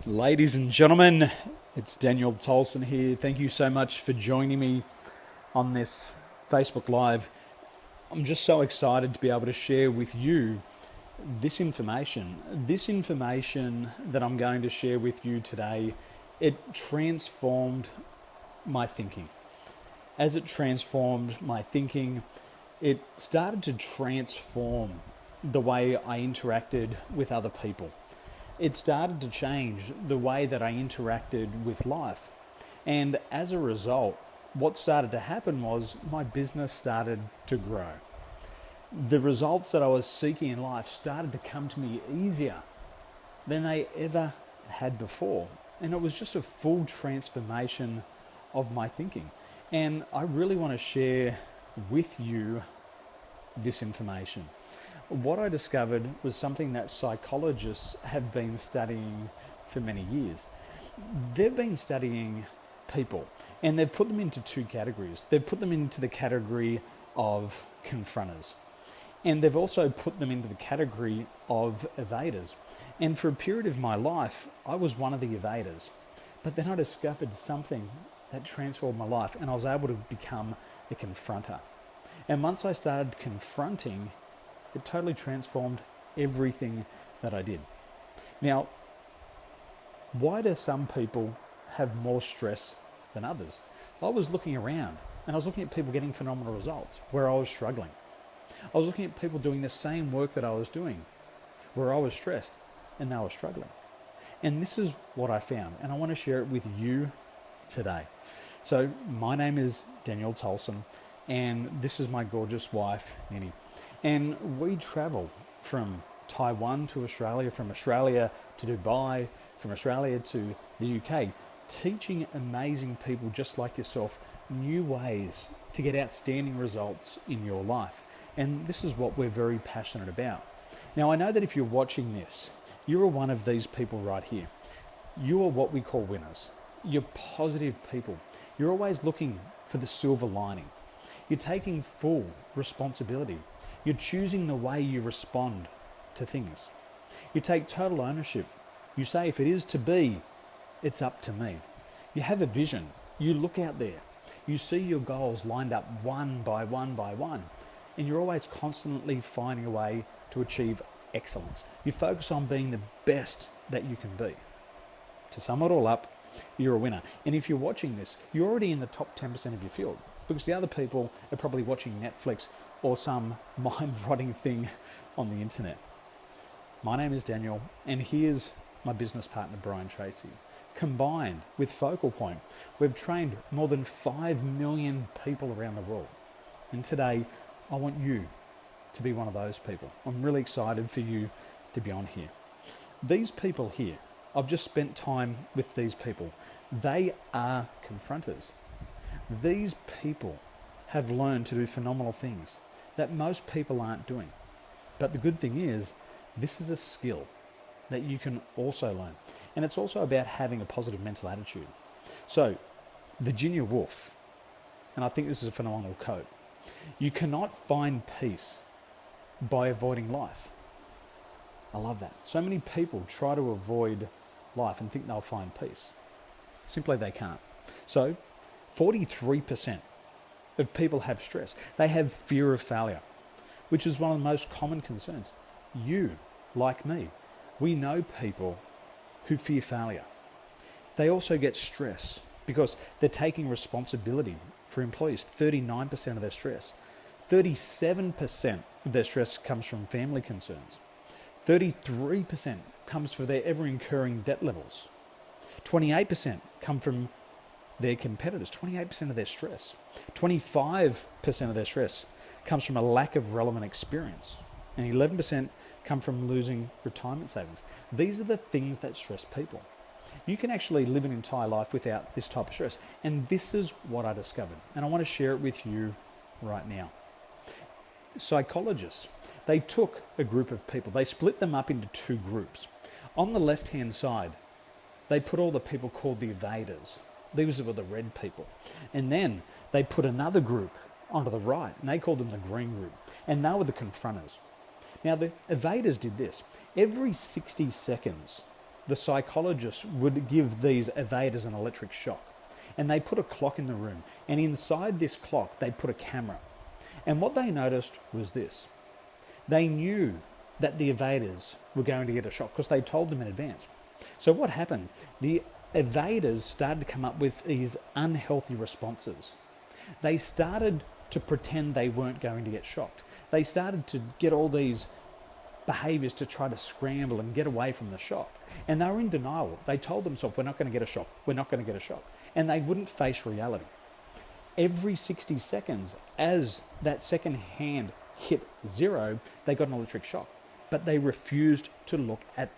Ladies and gentlemen, it's Daniel Tolson here. Thank you so much for joining me on this Facebook Live. I'm just so excited to be able to share with you this information. This information that I'm going to share with you today, it transformed my thinking. As it transformed my thinking, it started to transform the way I interacted with other people. It started to change the way that I interacted with life. And as a result, what started to happen was my business started to grow. The results that I was seeking in life started to come to me easier than they ever had before. And it was just a full transformation of my thinking. And I really want to share with you this information. What I discovered was something that psychologists have been studying for many years. They've been studying people and they've put them into two categories. They've put them into the category of confronters, and they've also put them into the category of evaders. And for a period of my life, I was one of the evaders. But then I discovered something that transformed my life, and I was able to become a confronter. And once I started confronting, it totally transformed everything that I did. Now, why do some people have more stress than others? I was looking around and I was looking at people getting phenomenal results where I was struggling. I was looking at people doing the same work that I was doing where I was stressed and they were struggling. And this is what I found, and I want to share it with you today. So my name is Daniel Tolson, and this is my gorgeous wife, Nini. And we travel from Taiwan to Australia, from Australia to Dubai, from Australia to the UK, teaching amazing people just like yourself new ways to get outstanding results in your life. And this is what we're very passionate about. Now, I know that if you're watching this, you're one of these people right here. You are what we call winners. You're positive people. You're always looking for the silver lining. You're taking full responsibility. You're choosing the way you respond to things. You take total ownership. You say, if it is to be, it's up to me. You have a vision. You look out there. You see your goals lined up one by one by one. And you're always constantly finding a way to achieve excellence. You focus on being the best that you can be. To sum it all up, you're a winner. And if you're watching this, you're already in the top 10% of your field, because the other people are probably watching Netflix or some mind-rotting thing on the internet. My name is Daniel, and here's my business partner, Brian Tracy. Combined with Focal Point, we've trained more than 5 million people around the world. And today, I want you to be one of those people. I'm really excited for you to be on here. These people here, I've just spent time with these people. They are confronters. These people have learned to do phenomenal things that most people aren't doing. But the good thing is, this is a skill that you can also learn. And it's also about having a positive mental attitude. So, Virginia Woolf, and I think this is a phenomenal quote, you cannot find peace by avoiding life. I love that. So many people try to avoid life and think they'll find peace. Simply they can't. So, 43% of people have stress. They have fear of failure, which is one of the most common concerns. You, like me, we know people who fear failure. They also get stress because they're taking responsibility for employees. 39% of their stress. 37% of their stress comes from family concerns. 33% comes from their ever-incurring debt levels. 28% come from their competitors. 28% of their stress. 25% of their stress comes from a lack of relevant experience. And 11% come from losing retirement savings. These are the things that stress people. You can actually live an entire life without this type of stress. And this is what I discovered. And I want to share it with you right now. Psychologists, they took a group of people. They split them up into two groups. On the left-hand side, they put all the people called the evaders. These were the red people. And then they put another group onto the right, and they called them the green group. And they were the confronters. Now, the evaders did this. Every 60 seconds, the psychologists would give these evaders an electric shock. And they put a clock in the room. And inside this clock, they put a camera. And what they noticed was this. They knew that the evaders were going to get a shock because they told them in advance. So what happened? The evaders started to come up with these unhealthy responses. They started to pretend they weren't going to get shocked. They started to get all these behaviors to try to scramble and get away from the shock. And they were in denial. They told themselves, we're not going to get a shock. We're not going to get a shock. And they wouldn't face reality. Every 60 seconds, as that second hand hit 0, they got an electric shock. But they refused to look at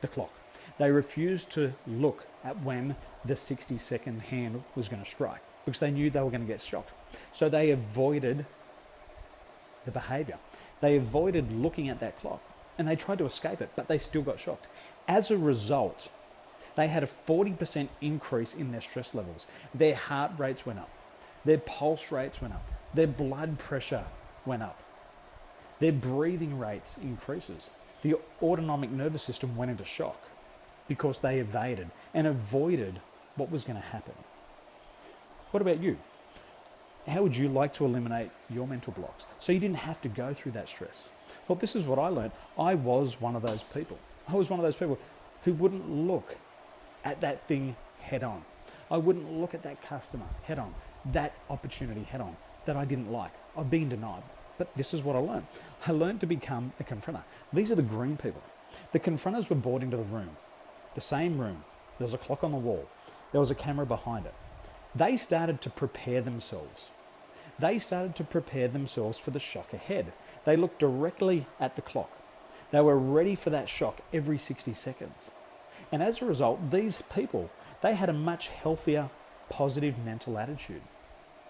the clock. They refused to look at when the 60-second hand was going to strike because they knew they were going to get shocked. So they avoided the behavior. They avoided looking at that clock and they tried to escape it, but they still got shocked. As a result, they had a 40% increase in their stress levels. Their heart rates went up. Their pulse rates went up. Their blood pressure went up. Their breathing rates increases. The autonomic nervous system went into shock because they evaded and avoided what was going to happen. What about you? How would you like to eliminate your mental blocks so you didn't have to go through that stress? Well, this is what I learned. I was one of those people. I was one of those people who wouldn't look at that thing head on. I wouldn't look at that customer head on, that opportunity head on that I didn't like. I've been denied. But this is what I learned. I learned to become a confronter. These are the green people. The confronters were brought into the room, the same room. There was a clock on the wall. There was a camera behind it. They started to prepare themselves. They started to prepare themselves for the shock ahead. They looked directly at the clock. They were ready for that shock every 60 seconds. And as a result, these people, they had a much healthier, positive mental attitude.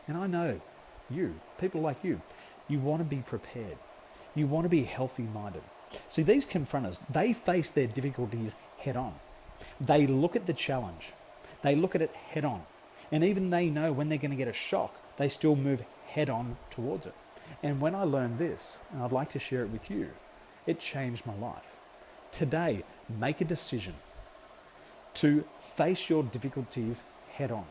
And I know you, people like you want to be prepared. You want to be healthy-minded. See, these confronters, they face their difficulties head on. They look at the challenge. They look at it head on. And even they know when they're going to get a shock, they still move head on towards it. And when I learned this, and I'd like to share it with you, it changed my life. Today, make a decision to face your difficulties head on.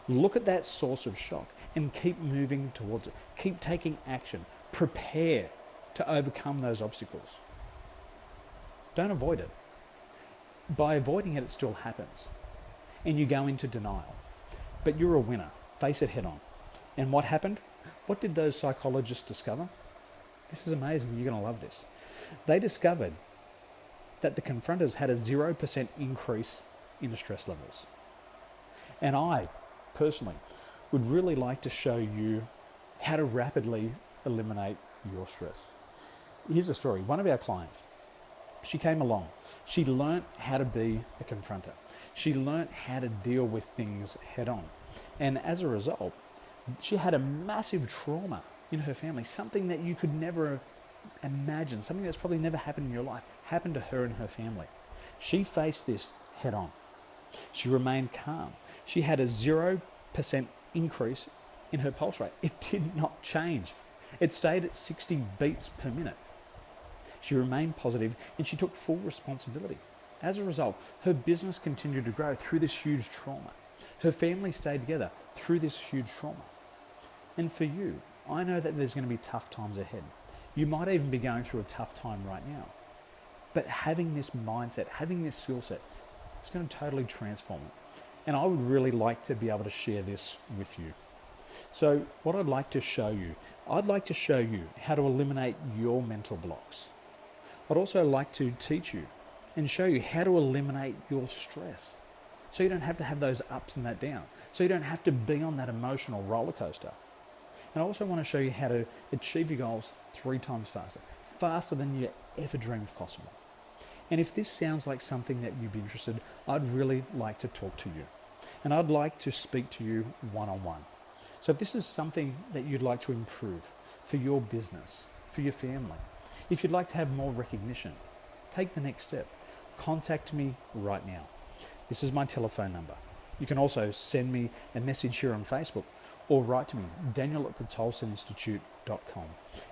Look at that source of shock and keep moving towards it. Keep taking action. Prepare to overcome those obstacles. Don't avoid it. By avoiding it, it still happens. And you go into denial. But you're a winner. Face it head on. And what happened? What did those psychologists discover? This is amazing. You're going to love this. They discovered that the confronters had a 0% increase in the stress levels. And I, personally, would really like to show you how to rapidly eliminate your stress. Here's a story. One of our clients, she came along. She learnt how to be a confronter. She learnt how to deal with things head on. And as a result, she had a massive trauma in her family, something that you could never imagine, something that's probably never happened in your life, happened to her and her family. She faced this head on. She remained calm. She had a 0% increase in her pulse rate. It did not change. It stayed at 60 beats per minute. She remained positive and she took full responsibility. As a result, her business continued to grow through this huge trauma. Her family stayed together through this huge trauma. And for you, I know that there's going to be tough times ahead. You might even be going through a tough time right now. But having this mindset, having this skill set, it's going to totally transform it. And I would really like to be able to share this with you. So what I'd like to show you how to eliminate your mental blocks. I'd also like to teach you and show you how to eliminate your stress. So you don't have to have those ups and that down. So you don't have to be on that emotional roller coaster. And I also want to show you how to achieve your goals 3 times faster than you ever dreamed possible. And if this sounds like something that you'd be interested, I'd really like to talk to you. And I'd like to speak to you one-on-one. So if this is something that you'd like to improve for your business, for your family, if you'd like to have more recognition, take the next step. Contact me right now. This is my telephone number. You can also send me a message here on Facebook, or write to me, daniel@thetolsoninstitute.com.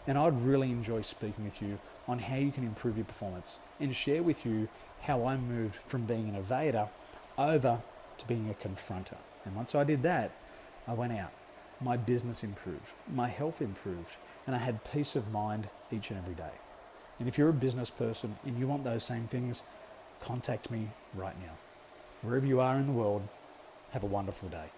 And I'd really enjoy speaking with you on how you can improve your performance and share with you how I moved from being an evader over to being a confronter. And once I did that, I went out. My business improved, my health improved, and I had peace of mind each and every day. And if you're a business person and you want those same things, contact me right now. Wherever you are in the world, have a wonderful day.